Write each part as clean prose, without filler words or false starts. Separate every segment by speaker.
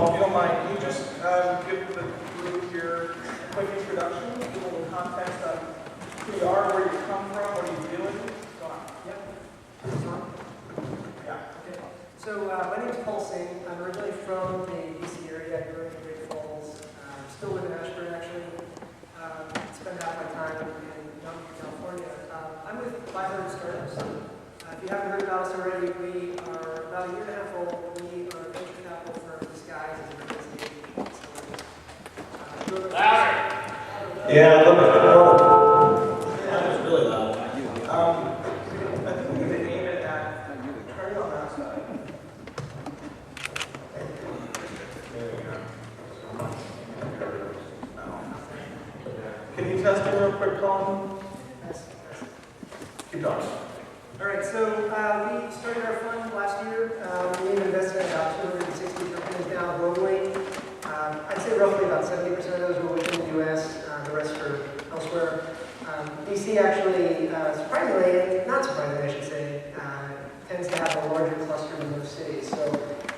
Speaker 1: Paul, if you don't mind, can you just give the group here a quick introduction, give a little context on who you are, where you come from, what are you doing? Go on.
Speaker 2: Yep. Is this on?
Speaker 1: Yeah.
Speaker 2: Okay. So my name is Paul Singh. I'm originally from the DC area. I grew up in Great Falls. Still live in Ashburn, actually. Spend half my time in Mountain California. I'm with 500 startups. If you haven't heard about us already, we are about a year and a half old. We are a venture capital firm disguised as an organization. So,
Speaker 1: Louder!
Speaker 3: Yeah, a little bit.
Speaker 1: That was really loud. I think we need to aim it at, turn it on that side. There we go. Can you test me real quick, Colin? Keep talking.
Speaker 2: all right, so we started our fund last year. We've invested in about 260 companies now globally. I'd say roughly about 70% of those were within the U.S., the rest are elsewhere. DC actually, surprisingly, not surprisingly I should say, tends to have a larger cluster than most cities. So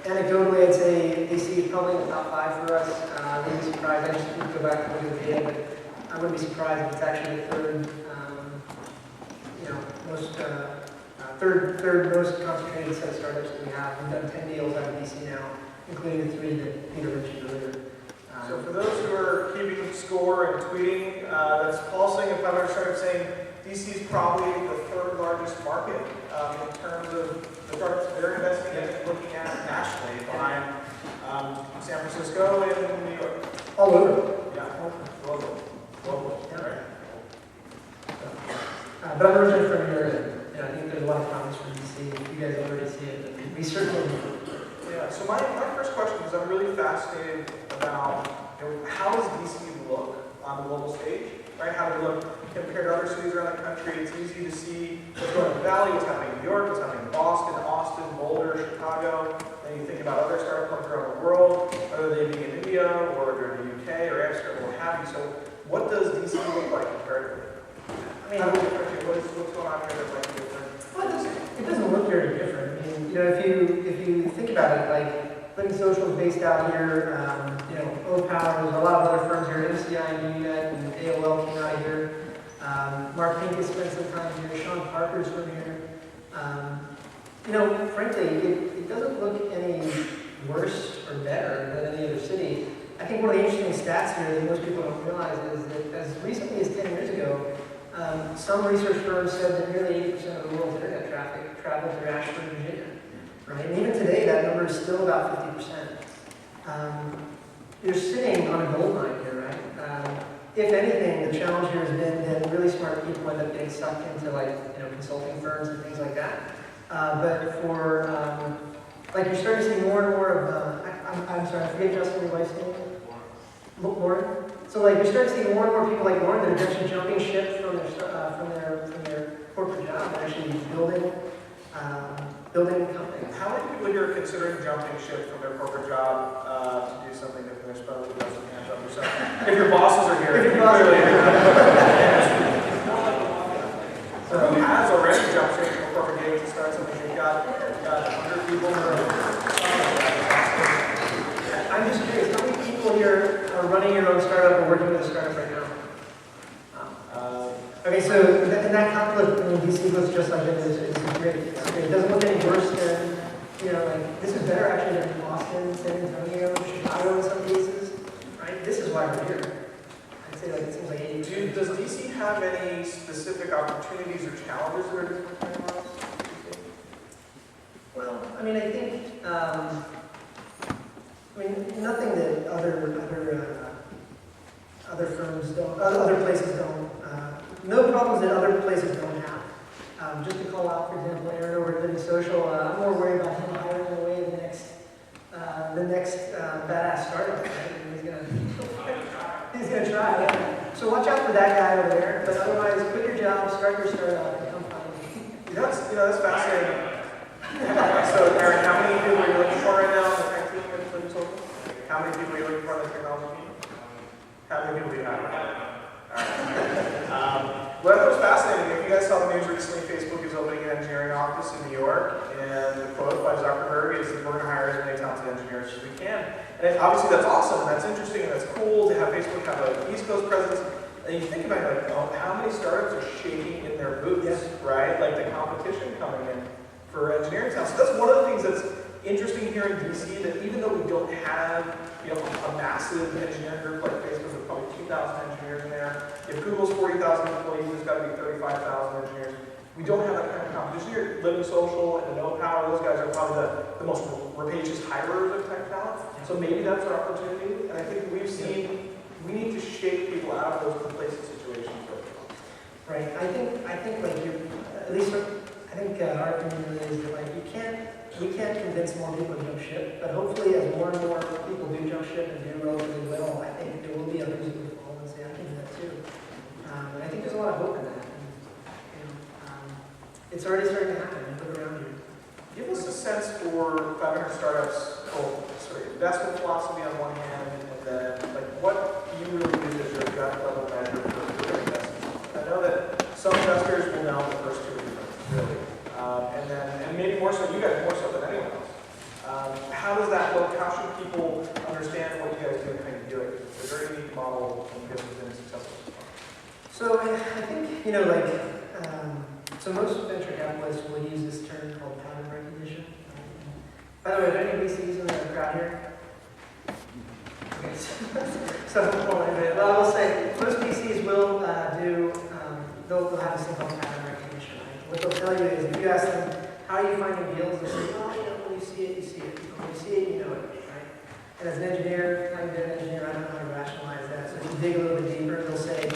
Speaker 2: anecdotally I'd say DC is probably in the top 5 for us. I wouldn't be surprised, I just need to go back and look at the data, but I wouldn't be surprised if it's actually the third most concentrated set of startups that we have. We've done 10 deals out of DC now, including the 3 that Peter mentioned earlier.
Speaker 1: So for those who are keeping score and tweeting, that's Paul Singh and 500 Startups saying DC is probably the 3rd largest market in terms of the startups they're investing in and looking at nationally behind San Francisco and New York.
Speaker 2: All over.
Speaker 1: Yeah, global.
Speaker 2: Yeah.
Speaker 1: Right.
Speaker 2: But I'm originally from here, and I think there's a lot of promise for DC. You guys already see it, but we certainly do.
Speaker 1: Yeah, so my first question is I'm really fascinated about how does DC look on the global stage, right? How does it look compared to other cities around the country? It's easy to see what's going on in the Valley, what's happening in New York, what's happening in Boston, Austin, Boulder, Chicago. Then you think about other startup clubs around the world, whether they be in India or they're in the UK or Amsterdam or what have you. So what does DC look like comparatively? I mean, what's going on here that might be different?
Speaker 2: Well, it doesn't look very different. I mean, if you think about it, like Living Social is based out here. O-Power, there's a lot of other firms here. MCI and UNet and AOL came out of here. Mark Pincus spent some time here. Sean Parker's from here. Frankly, it doesn't look any worse or better than any other city. I think one of the interesting stats here that most people don't realize is that as recently as 10 years ago, some research firms said that nearly 80% of the world's internet traffic traveled through Ashburn, Virginia. Right? And even today, that number is still about 50%. You're sitting on a gold mine here, right? If anything, the challenge here has been that really smart people end up getting sucked into consulting firms and things like that. But for you're starting to see more and more of I'm sorry, I forget Justin, your wife's name. Lauren. So you're starting to see more and more people like Lauren that are actually jumping ship from their corporate job and actually building companies.
Speaker 1: How many people here are considering jumping ship from their corporate job to do something different? There's probably got some hands up or something. If your bosses are here, clearly. So who has already jumped ship from a corporate game to start something? You've got 100 people that are.
Speaker 2: I'm just curious, how many people here are running your own startup or working with a startup right now? Okay, so in that conflict, DC looks just like it is. It's great. It doesn't look any worse than, this is better actually than Boston, San Antonio, Chicago in some cases, right? This is why we're here. I'd say it seems like 80%.
Speaker 1: Does DC have any specific opportunities or challenges that are different from anywhere else?
Speaker 2: Well, I think, nothing that other firms don't, other places don't. No problems that other places don't have. Just to call out, for example, Aaron over at Living Social, I'm more worried about him hiring away the next badass startup. Right? And he's gonna try. Yeah. So watch out for that guy over there. But otherwise, quit your job, start your startup, and come find me.
Speaker 1: That's fascinating. So, Aaron, how many people are you looking for right now on the tech team at Living Social? How many people are you looking for on the technology team? How many people do you have? All right. What I thought was fascinating, if you guys saw the news recently, Facebook is opening an engineering office in New York, and the quote by Zuckerberg is that we're going to hire as many talented engineers as we can. And obviously that's awesome, and that's interesting, and that's cool to have Facebook have an East Coast presence. And you think about it, like, oh, how many startups are shaking in their boots, right? Like the competition coming in for engineering talent. So that's one of the things that's interesting here in DC, that even though we don't have, you know, a massive engineering group like Facebook with probably 2,000 engineers in there, if Google's 40,000 employees, there's got to be 35,000 engineers. We don't have that kind of competition here. Living Social and the No Power, those guys are probably the most rapacious hirers of tech talent. So maybe that's our opportunity. And I think we've seen, we need to shake people out of those complacent situations.
Speaker 2: Right. I think like you, at least I think our opinion is that like we can't convince more people to jump ship, but hopefully as more and more people do jump ship and do relatively well, I think there will be others who will follow and say, I can do that too. And I think there's a lot of hope in that. And, you know, it's already starting to happen. Look around you.
Speaker 1: Give us a sense for 500 startups, investment philosophy on one hand, and then like what you really use as your gut level measure for investments. I know that some investors will know the first two returns, really. And maybe more so, you guys more so than anyone else. How does that look? How should people understand what you guys do and how you do it? It's a very unique model and you guys have been successful.
Speaker 2: So I think, you know, like, so most venture capitalists will use this term called pattern recognition. By the way, are there any VCs in the crowd here? Okay, so well, I will say, most VCs will they'll have this thing called pattern recognition. Right? What they'll tell you is, if you ask them, how are you finding deals? They'll say, oh, you know, when you see it, you see it. When you see it, you know it, right? And as an engineer, I've been an engineer, I don't know how to rationalize that. So if you dig a little bit deeper, they'll say,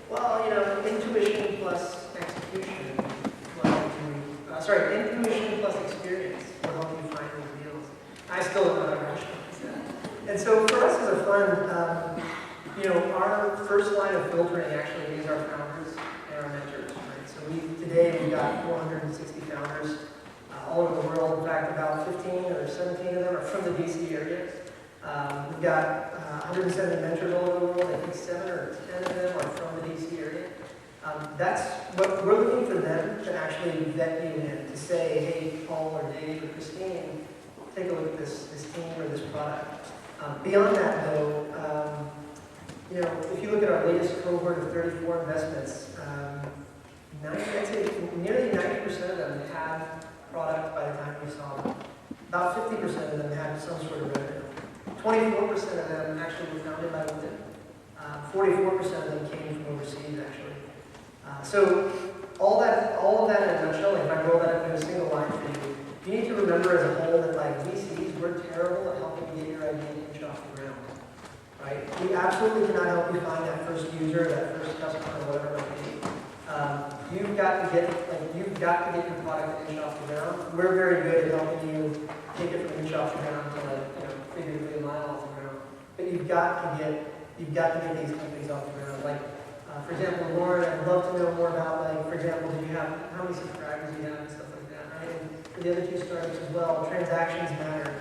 Speaker 2: well, you know, intuition plus execution will help you, intuition plus experience will help you find these deals. I still don't know how to rationalize that. And so for us as a fund, you know, our first line of filtering actually is our founders and our mentors, right? So today we've got 460 founders all over the world. In fact, about 15 or 17 of them are from the DC area. We've got 170 mentors all over the world. I think 7 or 10 of them are from the DC area. That's what we're looking for them to actually vet you in, to say, hey, Paul or Dave or Christine, take a look at this team or this product. Beyond that, though, you know, if you look at our latest cohort of 34 investments, I'd say nearly 90% of them had product by the time we saw them. About 50% of them had some sort of revenue. 24% of them actually were founded by women. 44% of them came from overseas, actually. So all of that in a nutshell, if I roll that up into a single line for you, you need to remember as a whole that like VCs, we're terrible at helping you get your idea inch off the ground. Right? We absolutely cannot help you find that first user, that first customer, whatever it might be. You've got to get your product inch off the ground. We're very good at helping you take it from inch off the ground to like, you know, figuratively a mile off the ground. But you've got to get these companies off the ground. Like, for example, Lauren, I'd love to know more about, like, for example, how many subscribers you have and stuff like that, right? And for the other two startups as well, transactions matter.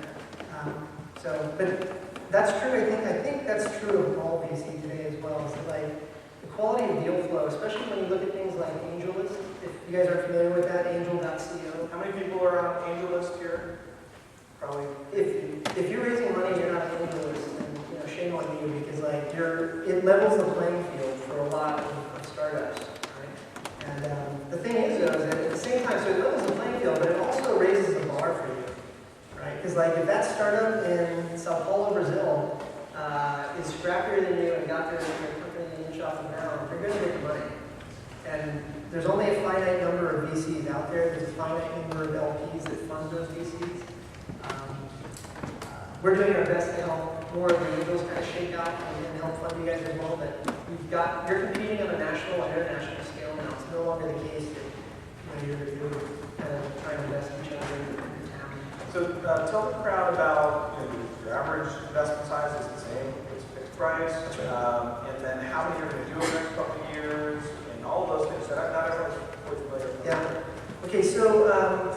Speaker 2: But that's true. I think that's true of all VC today as well. Is that like the quality of deal flow, especially when you look at things like AngelList. If you guys are familiar with that, Angel.co.
Speaker 1: How many people are on AngelList here? Probably.
Speaker 2: If you're raising money, you're not on AngelList, then you know, shame on you, because like it levels the playing field for a lot of startups, right? And the thing is, though, is that at the same time, so it levels the playing field, but it also raises the bar for you, right? Because like if that startup in Sao Paulo, Brazil, is scrappier than you and got their company an inch off the ground, they're going to make money. And there's only a finite number of VCs out there. There's a finite number of LPs that fund those VCs. We're doing our best to help more of the angels kind of shake out and help fund you guys as well. But you're competing on a national and international scale now. It's no longer the case that you're kind of trying to invest in each other in your town.
Speaker 1: So tell the crowd about your average investment size is the same. It's fixed price.
Speaker 2: That's right.
Speaker 1: And then how many you're going to do over the next couple of years and all of those things that not everyone's familiar with.
Speaker 2: Yeah. Okay, so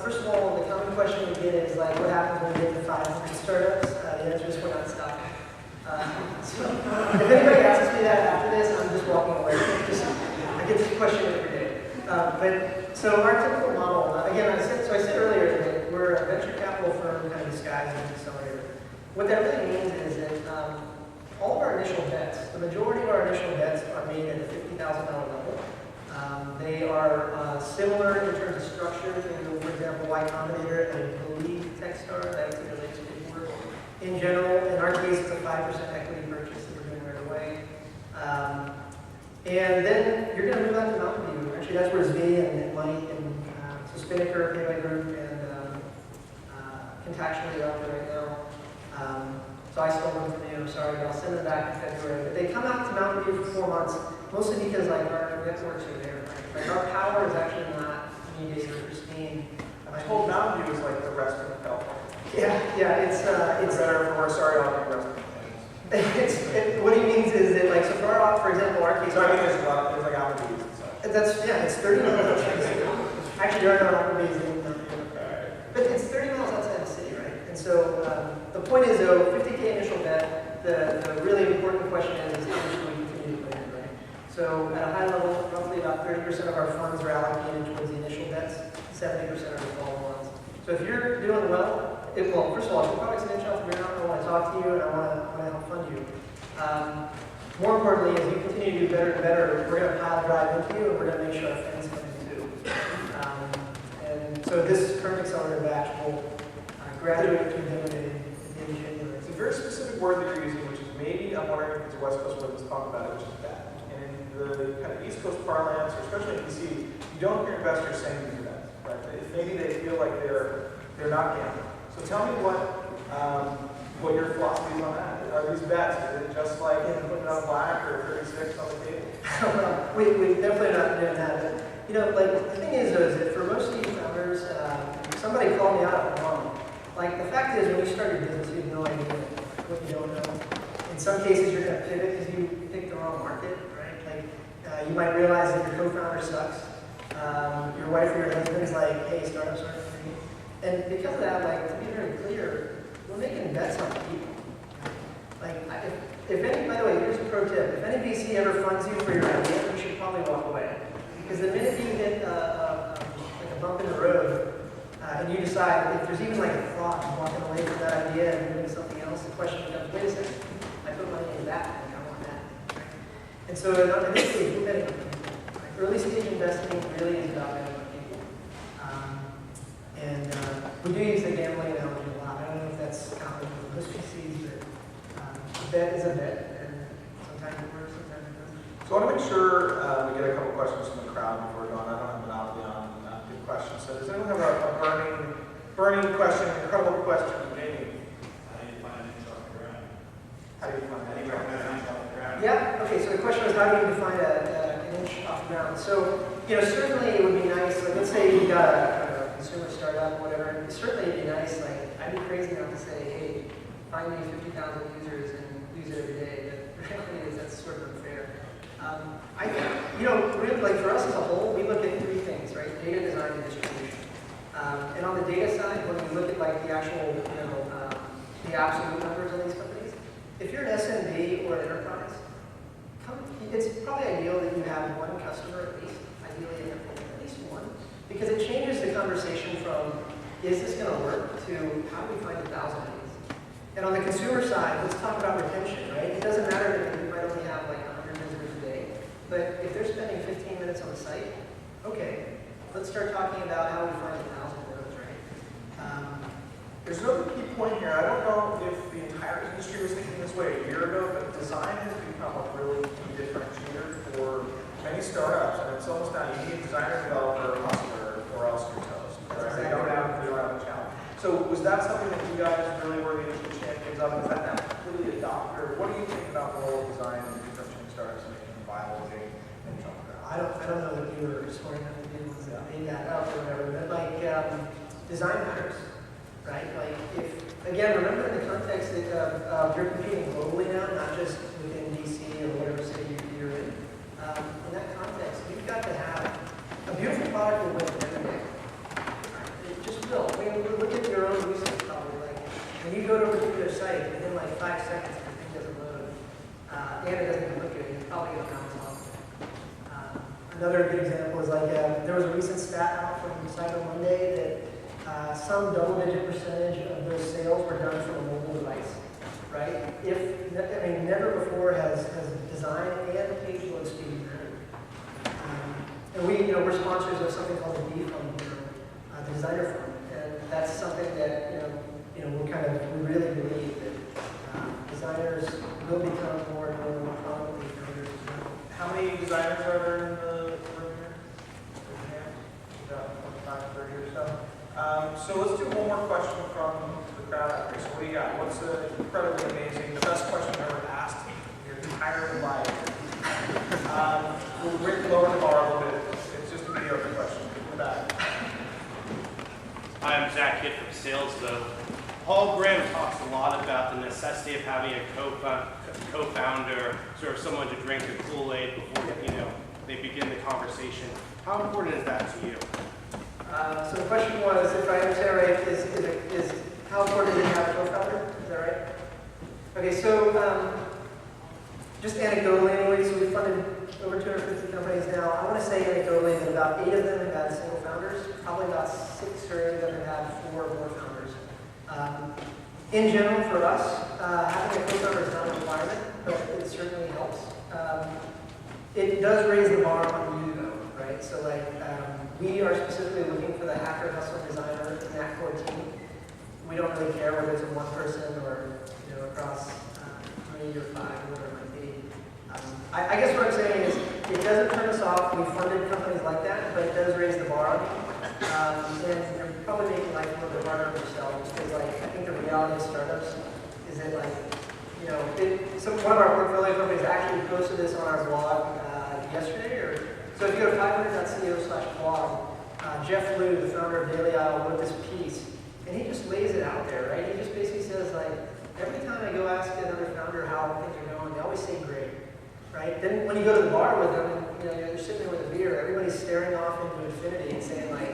Speaker 2: first of all, the common question we get is like, what happens when we get to 500 startups? The answer is we're not stopping. So if anybody asks me that after this, I'm just walking away. I get question every day. So our typical model, again, I said earlier that we're a venture capital firm kind of disguised as an accelerator. What that really means is that all of our initial bets, the majority of our initial bets are made at the $50,000 level. They are similar in terms of structure to, for example, Y Combinator and I believe Techstar, that's the latest paperwork. In general, in our case, it's a 5% equity purchase that we're doing right away. And then you're going to move on to Mountain View. Actually, that's where Zvi and Mike and so Spinnaker, Payday Group, and Contactually are out there right now. So I stole them from you, I'm sorry, but I'll send them back in February. But they come out to Mountain View for 4 months, mostly because like our networks are there. Right? Like our power is actually not immediate or pristine.
Speaker 1: I'm told Mountain View is like the rest of California.
Speaker 2: Yeah, it's
Speaker 1: better for sorry, I'll be rest of
Speaker 2: what he means is that, like, so for example, our case.
Speaker 1: So I mean, there's like Applebee's and stuff.
Speaker 2: It's 30 miles. Actually, there are no Applebee's in but it's 30 miles outside the city, right? And so the point is, though, 50K initial bet. The really important question is how much do we continue to put in, right? So at a high level, roughly about 30% of our funds are allocated towards the initial bets. 70% are the follow-ons. So if you're doing well. Well, first of all, if your product's an inch off the ground, I want to talk to you and I want to help fund you. More importantly, as you continue to do better and better, we're going to pile drive into you and we're going to make sure our fans come in too. And so this current accelerator batch will graduate to them in January.
Speaker 1: It's a very specific word that you're using, which is maybe, I'm wondering if it's a West Coast word that's talking about it, which is bet. And in the kind of East Coast parlance, or especially in DC, you don't hear investors saying these are bets. Right? Maybe they feel like they're not gambling. So tell me what your philosophy is on that. Are these bets? Is it just like putting it on black or 36 on the table?
Speaker 2: we definitely not doing that. But, you know, like the thing is, though, is that for most of these founders, somebody called me out wrong. Like the fact is, when you start your business, you have no idea what you don't know. In some cases, you're going to pivot because you picked the wrong market, right? Like you might realize that your co-founder sucks. Your wife or your husband's like, hey, startups aren't for me. And because of that, like, to be very clear, we're making bets on people. Like, if any, by the way, here's a pro tip. If any VC ever funds you for your idea, you should probably walk away. Because the minute you hit like a bump in the road, and you decide, if there's even like a thought of walking away from that idea and doing something else, the question becomes, wait a second, I put money into that, like, I want that. And so in this case, we're betting on people. Like, early stage investing really is about betting on people. And we do use the gambling analogy a lot. I don't know if that's common with most VCs, but a bet is a bet, and sometimes it works, sometimes it doesn't.
Speaker 1: So I want to make sure we get a couple questions from the crowd before we're going. I don't have a monopoly on good questions. So does anyone have a burning question, incredible question? Maybe.
Speaker 3: How do you find an inch off the ground?
Speaker 1: How do you find that?
Speaker 3: How do you find an inch off the ground?
Speaker 2: Yeah, okay, so the question was, how do you define an inch off the ground? So, you know, certainly it would be nice, like, let's say you got a consumer startup, whatever, certainly it'd be nice, like, I'd be crazy enough to say, hey, find me 50,000 users and use it every day, but the reality is that's sort of unfair. I think, you know, really, like, for us as a whole, we look at 3 things, right? Data, design, and distribution. And on the data side, when we look at, like, the actual, you know, the absolute numbers of these companies, if you're an SMB or an enterprise, it's probably ideal that you have one customer at least, ideally at least one, because it changes the conversation from, is this going to work, to how do we find 1,000 of these? And on the consumer side, let's talk about retention, right? It doesn't matter that you might only have like 100 visitors a day, but if they're spending 15 minutes on the site, okay, let's start talking about how we find 1,000 of those, right?
Speaker 1: There's another key point here. I don't know if the entire industry was thinking this way a year ago, but design has become a really key differentiator for many startups. And it's almost now you need a designer, developer, hustler, or else you're toast. Right? You don't have a challenge. So was that something that you guys really were the initial champions of? Is that now completely adopted? Or what do you think about the role of design and differentiating startups and making them viable and jump around?
Speaker 2: I don't know that you were scoring on the ones that made that up or whatever, but like design matters. Right? Like, again, remember in the context that you're competing globally now, not just within DC or whatever city you're in. In that context, you've got to have a beautiful product will win every day. Right? It just will. I mean, look at your own research probably. Like, when you go to a particular site, within like 5 seconds, the thing doesn't load, and it doesn't even look good, you're probably going to bounce off. Another good example is like, there was a recent stat out from Cyber Monday that some double-digit percentage of those sales were done from a mobile device, right? Never before has design and page load speed mattered. And we're sponsors of something called the D Fund, the Designer Fund, and that's something that, we really believe that designers will become more and more prominently founders.
Speaker 1: How many designers are there in the room here? About 25, 30 or so. So let's do one more question from the crowd out here. So what do you got? What's the incredibly amazing, the best question I've ever asked in your entire life? We'll lower the bar a little bit. It's just a mediocre question. With that.
Speaker 4: I'm Zach Kidd from Sales, though. Paul Graham talks a lot about the necessity of having a co-founder, sort of someone to drink the Kool-Aid before they begin the conversation. How important is that to you?
Speaker 2: So the question was, if I understand right, is how important is it to have a co-founder? Is that right? Okay, so just anecdotally anyway, so we've funded over 250 companies now. I want to say anecdotally that about 8 of them have had single founders, probably about 6 or 8 of them have had 4 or more founders. In general, for us, having a co-founder is not a requirement, but it certainly helps. It does raise the bar on you, though, right? So, we are specifically looking for the hacker hustle designer in that core team. We don't really care whether it's a one person or across 3 or 5, whatever it might be. I guess what I'm saying is, it doesn't turn us off. We funded companies like that, but it does raise the bar on you. And you're probably making life a little bit harder on yourself, because I think the reality of startups is that one of our portfolio companies actually posted this on our blog yesterday. So if you go to 500.co/blog, Jeff Liu, the founder of Daily Isle, wrote this piece, and he just lays it out there, right? He just basically says, every time I go ask another founder how things are going, they always say great, right? Then when you go to the bar with them, and you're sitting there with a beer, everybody's staring off into infinity and saying, my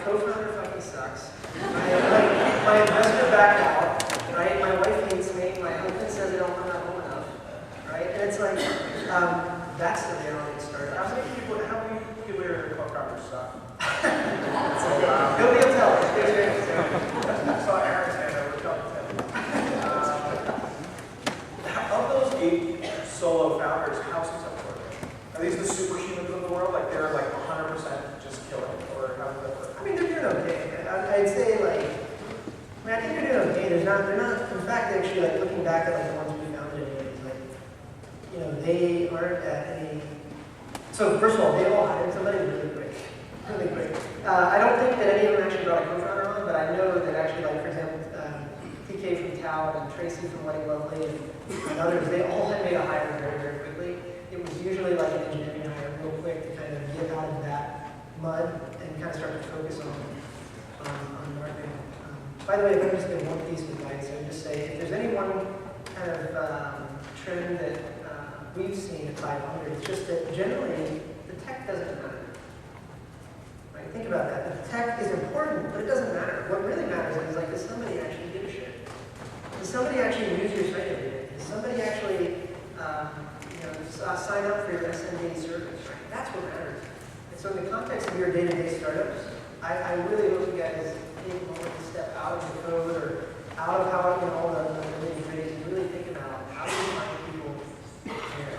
Speaker 2: co-founder fucking sucks. My investor backed out, right? My wife hates me. My husband says I'm not home enough, right? And it's that's the reality of startups.
Speaker 1: How many people here are co-founders suck?
Speaker 2: Nobody will tell us.
Speaker 1: I saw Aaron's hand over Of those 8 solo founders, how successful are they? Are these the superhumans of the world? They're 100% just killing it? Or how does that work?
Speaker 2: I mean, they're doing okay. I'd say, I think they're doing okay. They're not, in fact, actually, looking back at, the ones we founded anyways, they aren't at any, so first of all, they all hired somebody really quick. Really quick. I don't think that any of them actually brought a co-founder on, but I know that actually, for example, TK from Tao and Tracy from Wedding Lovely and others, they all had made a hire very, very quickly. It was usually an engineering hire real quick to kind of get out of that mud and kind of start to focus on marketing. By the way, if I just give one piece of advice, I would just say, if there's any one kind of trend that we've seen at 500, it's just that generally the tech doesn't matter. Right? Think about that. The tech is important, but it doesn't matter. What really matters is does somebody actually give a shit? Does somebody actually use your site every day? Does somebody actually sign up for your SMB service? Right? That's what matters. And so in the context of your day-to-day startups, I really hope you guys take a moment to step out of the code or out of how all the nitty-gritty and really think about how do you find people there.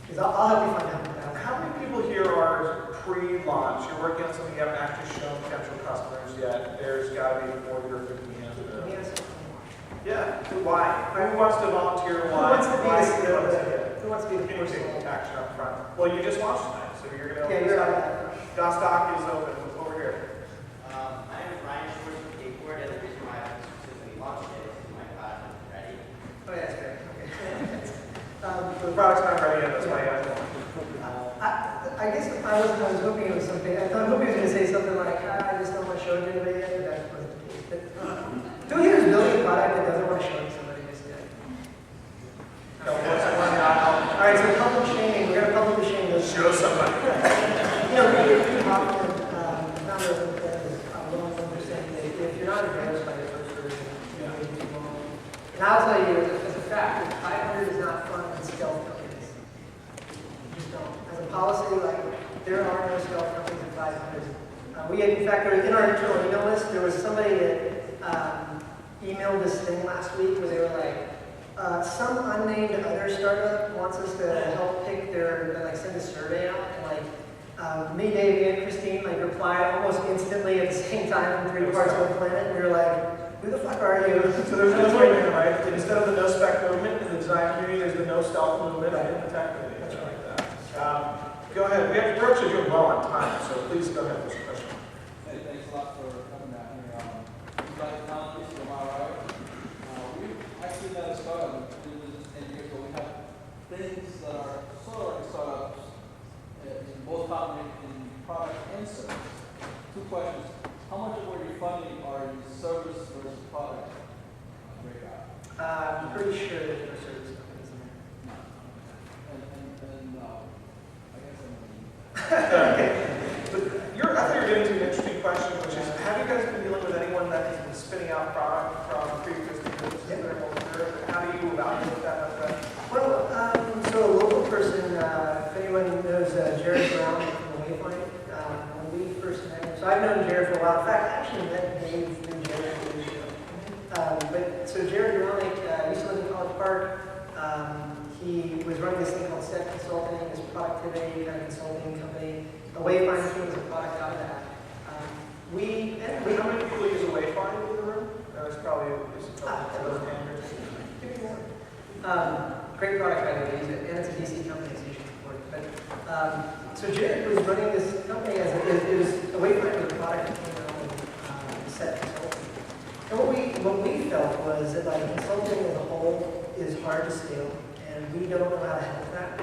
Speaker 2: Because I'll help you find out.
Speaker 1: How many people here are pre-launch? You're working on something you haven't actually shown potential customers yet. There's got to be 40 or 50 hands of it.
Speaker 2: Yes.
Speaker 1: Yeah. Why? Who wants to volunteer?
Speaker 2: Who wants to be
Speaker 1: Why?
Speaker 2: Who wants to be the
Speaker 1: Can you
Speaker 2: first
Speaker 1: take
Speaker 2: one?
Speaker 1: action up front? Well, you just launched tonight, so you're going to.
Speaker 2: Yeah, you're out.
Speaker 1: Dostock is open. Over here.
Speaker 5: My name is Ryan Schwartz from Keyboard, and the reason why I specifically launched it is my product isn't ready.
Speaker 2: Oh, yeah, that's great. Okay.
Speaker 1: The product's not ready yet. That's why I asked.
Speaker 2: I guess I was hoping it was something. I hoping he was going to say something like, I just don't want to show it to anybody yet, but that wasn't the case. But who here is building a product that doesn't want to show it to somebody just yet?
Speaker 1: No, what's the one now?
Speaker 2: All right, so public shaming. We're going to publicly shame those.
Speaker 1: Show somebody.
Speaker 2: Peter Hoffman, founder of LinkedIn, is one of them saying that if you're not embarrassed by your first version, you're going to be too long. And I'll tell you, as a fact, 500 is not fun in stealth companies. You just don't. As a policy honestly, like, there are no stealth companies at 500. We had, in fact, in our internal email list, there was somebody that emailed this thing last week where they were like, some unnamed other startup wants us to help pick their, like, send a survey out, and like, me, Dave, and Christine, like, replied almost instantly at the same time from 3 parts of the planet, and we were like, who the fuck are you?
Speaker 1: So there's no way, right? Instead of the no spec movement in the design community, there's the no stealth movement in the tech community. That's like that. Go ahead. We're actually doing well on time, so please go ahead with your question.
Speaker 6: Hey, thanks a lot for coming down here. You guys technology from RI. We actually had a startup, we did this 10 years ago. We have things that are sort of like startups in both in product and service. 2 questions. How much of what you're funding are in service versus product breakout?
Speaker 2: I'm pretty sure there's no service companies in there.
Speaker 6: No. And I guess I'm
Speaker 1: I thought you were getting to an interesting question, which is, have you guys been dealing with anyone that has been spinning out product from pre-existing businesses that are more mature? How do you evaluate that?
Speaker 2: Well, so a local person, if anyone knows Jared Brown from the Wayfind, when we first met him, so I've known Jared for a while. In fact, I actually met Dave through Jared years ago. But so Jared Brown used to live in College Park. He was running this thing called Step Consulting, this productivity kind of consulting company. A Wayfind team was a product out of that.
Speaker 1: How many people use a Wayfind in the room? That's probably
Speaker 2: great product, by the way, and it's a DC company, so you should support it. But, so Jared was running this company as it was a Wayfind with a product that came out of Set Consulting. And what we felt was that like consulting as a whole is hard to scale, and we don't know how to help that.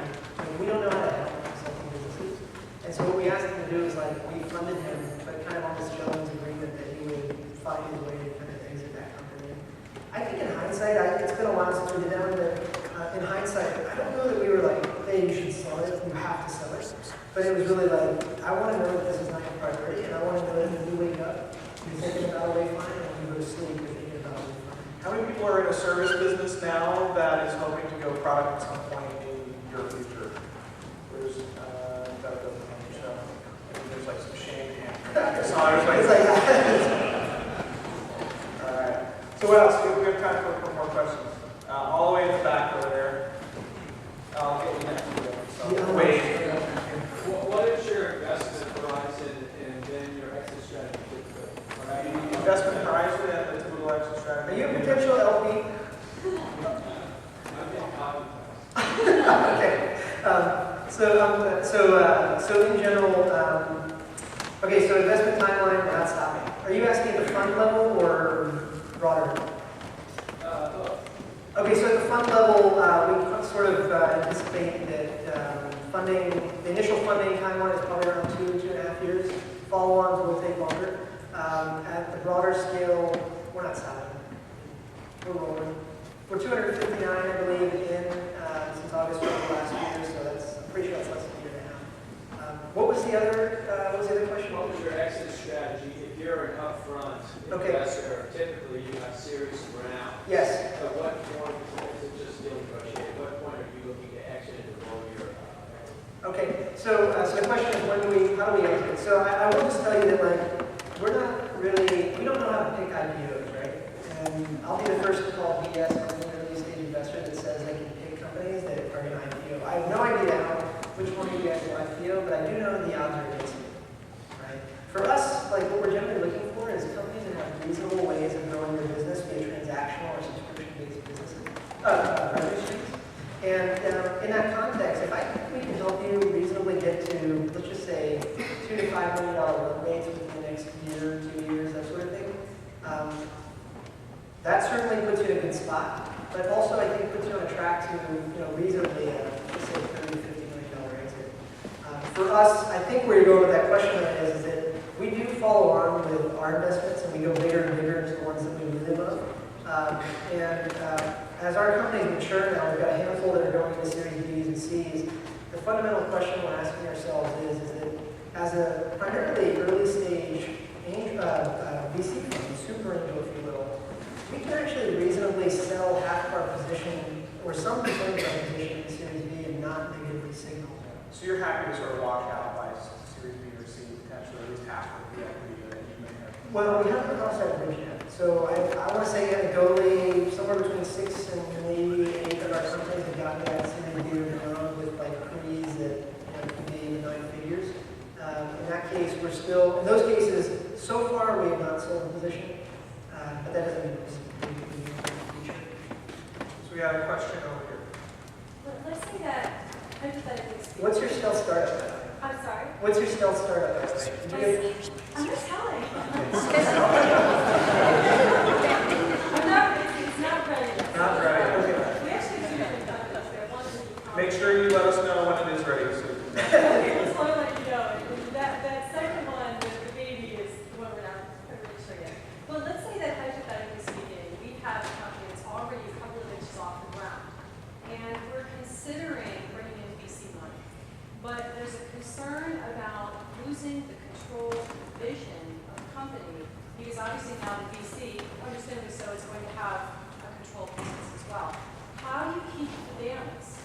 Speaker 2: We don't know how to help consulting businesses. And so what we asked him to do is like, we funded him, but kind of on this gentleman's agreement that he would find his way to kind of exit that company. I think in hindsight, it's been a while since we did that one, but in hindsight, I don't know that we were like, hey, you should sell it, you have to sell it. But it was really like, I want to know that this is not your priority, and I want to know that when you wake up, you're thinking about a Wayfind, and when you go to sleep, you're thinking about a Wayfind.
Speaker 1: How many people are in a service business now that is hoping to go product at some point in your future? There's, that doesn't show. There's like some shame here.
Speaker 2: It's like,
Speaker 1: all right. So what else? We have time for more questions. All the way in the back over there. I'll get you next. So, wait.
Speaker 3: What is your investment horizon and then your exit strategy?
Speaker 1: Investment horizon and the typical exit
Speaker 2: are
Speaker 1: strategy.
Speaker 2: you a potential LP? Okay. So in general, okay, so investment timeline, we're not stopping. Are you asking at the fund level or broader? Okay, so at the fund level, we sort of anticipate that the initial funding timeline is probably around 2.5 years. Follow-ons will take longer. At the broader scale, we're not stopping. We're rolling. We're 259, I believe, in since August of last year, so I'm pretty sure that's less than a year and a half. What was the other question?
Speaker 3: What was your exit strategy? If you're an upfront investor, typically you have serious ground.
Speaker 2: Yes.
Speaker 3: At what point is it just deal negotiated? At what point are you looking to exit and roll your
Speaker 2: Okay, so the question is how do we exit? So I will just tell you that like we don't know how to pick IPOs, right? And I'll be the first to call BS on an early stage investor that says they can pick companies that are going to IPO. I have no idea which one of you guys will IPO, but I do know the odds are against me, right? For us, like what we're generally looking for is companies that have reasonable ways of growing their business via transactional or subscription-based businesses, revenue streams. And in that context, if I think we can help you reasonably get to, let's just say, $2 to $5 million run rates within the next year, 2 years, that sort of thing, that certainly puts you in a good spot. But also, I think puts you on a track to, reasonably, let's say, $30 to $50 million exit. For us, I think where you're going with that question is that we do follow on with our investments, and we go bigger and bigger into the ones that we live of. As our companies mature now, we've got a handful that are going into Series Bs and Cs. The fundamental question we're asking ourselves is that as a primarily early stage VC fund, super angel, if you will, we can actually reasonably sell half of our position or some percentage of our position in Series B and not negatively signal.
Speaker 1: So you're happy to sort of wash out by Series B or C, potentially at least half of the equity that you may have?
Speaker 2: Well, we haven't crossed that bridge yet. So I want to say anecdotally, somewhere between 6 and maybe 8 of our companies have gotten that Series B or beyond with like pre's that could be in the 9 figures. In that case, we're still, in those cases, so far we have not sold a position, but that doesn't mean we in the future.
Speaker 1: So we have a question over here.
Speaker 7: Let's say that, hypothetically speaking.
Speaker 2: What's your stealth startup?
Speaker 7: I'm sorry?
Speaker 2: What's your stealth startup?
Speaker 7: I'm just telling. It's not ready.
Speaker 1: Not ready, okay.
Speaker 7: We actually do have this. We have one in the
Speaker 1: Make sure you let us know when it is ready. So
Speaker 7: Just want to let you know, that second one, the baby is the one we're not really sure yet. But let's say that hypothetically speaking, we have a company that's already a couple of inches off the ground, and we're considering bringing in VC money. But there's a concern about losing the control vision of the company, because obviously now the VC, understandably so, is going to have a controlled business as well. How do you keep the balance?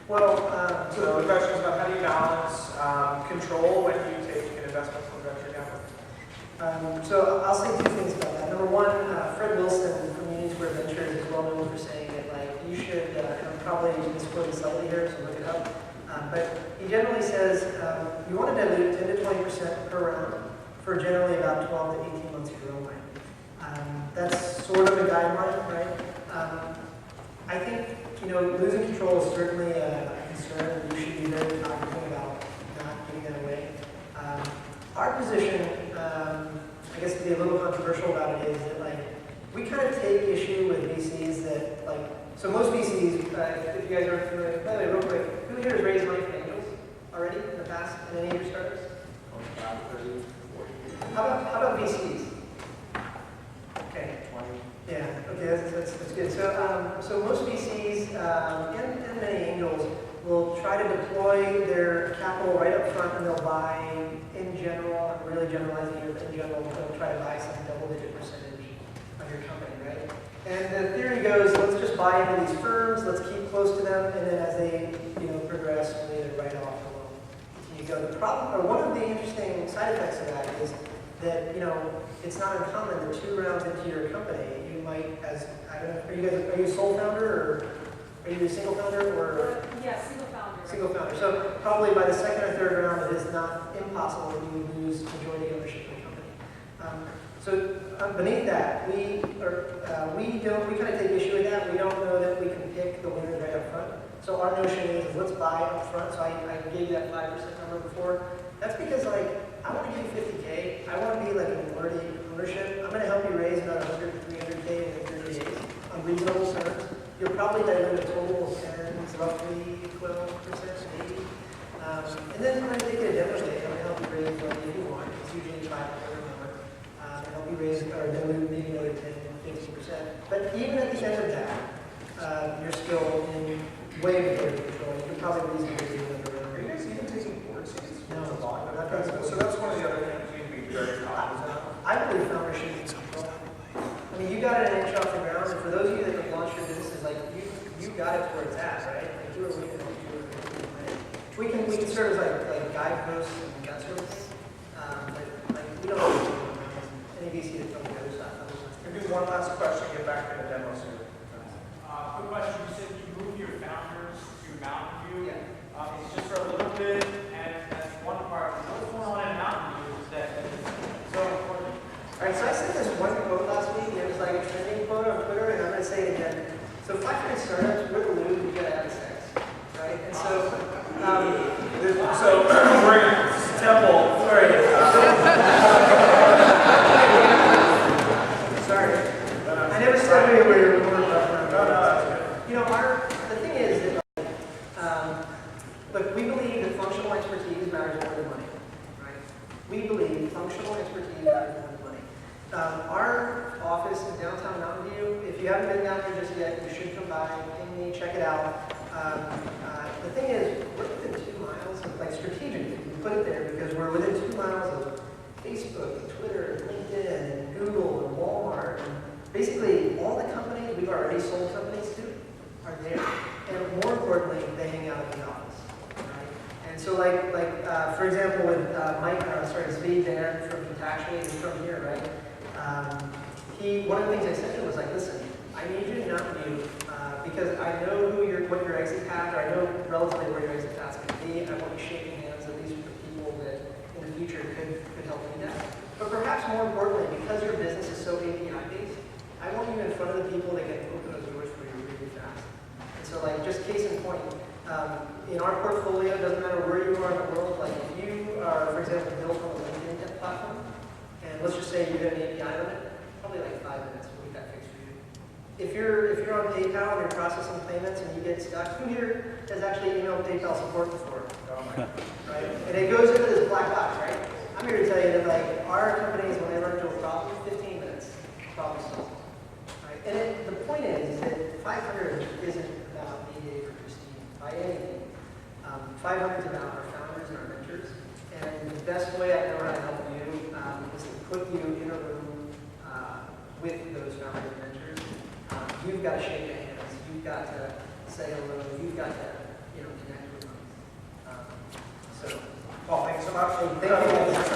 Speaker 2: Well,
Speaker 1: the question is about how do you balance control when you take an investment from venture capital?
Speaker 2: So I'll say 2 things about that. Number one, Fred Wilson from Union Square Ventures is well known for saying that you should, and I'm probably misquoting slightly here, so look it up. But he generally says you want to dilute 10 to 20% per round for generally about 12 to 18 months of your own life. That's sort of a guideline, right? I think losing control is certainly a concern, and you should be very cognizant about not giving that away. Our position, I guess to be a little controversial about it, is that we kind of take issue with VCs that so most VCs, if you guys aren't familiar, by the way, real quick, who here has raised money from angels already in the past in any of your startups?
Speaker 1: 25, 30, 40.
Speaker 2: How about VCs? Okay.
Speaker 1: 20.
Speaker 2: Yeah, okay, that's good. So most VCs and many angels will try to deploy their capital right up front, and they'll buy, in general, I'm really generalizing here, but in general, they'll try to buy some double-digit percentage of your company, right? And the theory goes, let's just buy into these firms, let's keep close to them, and then as they progress, we'll either write off or we'll continue to go. The problem, or one of the interesting side effects of that is that it's not uncommon that 2 rounds into your company, you might, I don't know, are you a sole founder, or are you a single founder, or?
Speaker 7: Yeah, single founder.
Speaker 2: Single founder. So probably by the second or third round, it is not impossible that you would lose majority ownership of the company. Beneath that, we kind of take issue with that. We don't know that we can pick the winners right up front. So our notion is let's buy up front. So I gave you that 5% number before. That's because I want to give you $50K. I want to be a minority ownership. I'm going to help you raise about $100 to $300K in 30 days on reasonable terms. You'll probably dilute a total of 10, roughly 12% maybe. And then I'm going to take it a demo day. I'm going to help you raise money if you want. It's usually 5% number. And help you raise or dilute maybe another 10, 15%. But even at the end of that, you're still in way before control. You can probably reasonably do another round.
Speaker 1: Are you guys even taking board seats?
Speaker 2: No.
Speaker 1: So that's one of the other things you need to be very cognizant of.
Speaker 2: I believe founders should be control. I mean, you got it an inch off the ground, and for those of you that have launched your businesses, you got it to where it's at, right? You were looking at we can serve as like guideposts and that sort of thing. But we don't any VC that's on the other side.
Speaker 1: We'll do one last question, get back to the demos here.
Speaker 8: Quick question, you said you moved your founders to Mountain View.
Speaker 2: Yeah.
Speaker 8: It's just for a little bit, and that's one part. What's going on in Mountain View that is so important?
Speaker 2: All right, so I said this one quote last week, and it was like a trending quote on Twitter, and I'm going to say it again. So 5 minute startups, we're the lube, you got to have sex, right? And so,
Speaker 1: we're in Temple, sorry. Sorry.
Speaker 2: I never said we were recording.
Speaker 1: No,
Speaker 2: the thing is that, look, we believe that functional expertise matters more than money, right? We believe functional expertise matters more than money. Our office in downtown Mountain View, if you haven't been down there just yet, you should come by, ping me, check it out. The thing is, we're within 2 miles of, strategically, we put it there because we're within 2 miles of Facebook, Twitter, LinkedIn, and Google, and Walmart, and basically all the companies we've already sold companies to are there. And more importantly, they hang out in the office, right? And so for example, with Zvi there from Contactually, he's from here, right? One of the things I said to him was like, listen, I need you to not mute, because I know what your exit path, or I know relatively where your exit path's going to be. I want you shaking hands, at least with the people that in the future could help you that. But perhaps more importantly, because your business is so API-based, I want you in front of the people that can open those doors for you really fast. And so just case in point, in our portfolio, it doesn't matter where you are in the world, like if you are, for example, built on a LinkedIn platform, and let's just say you have an API limit, probably like 5 minutes, we'll get that fixed for you. If you're on PayPal and you're processing payments and you get stuck, who here has actually emailed PayPal support before? Right? And it goes into this black box, right? I'm here to tell you that our companies, when they run into a problem, 15 minutes, problem solved. Right? And the point is that 500 isn't about mediator or Christine by any means. 500 is about our founders and our mentors. And the best way I know how to help you is to put you in a room with those founders and mentors. You've got to shake their hands. You've got to say hello. You've got to connect with them.
Speaker 1: Paul, thanks so much.
Speaker 2: Thank you.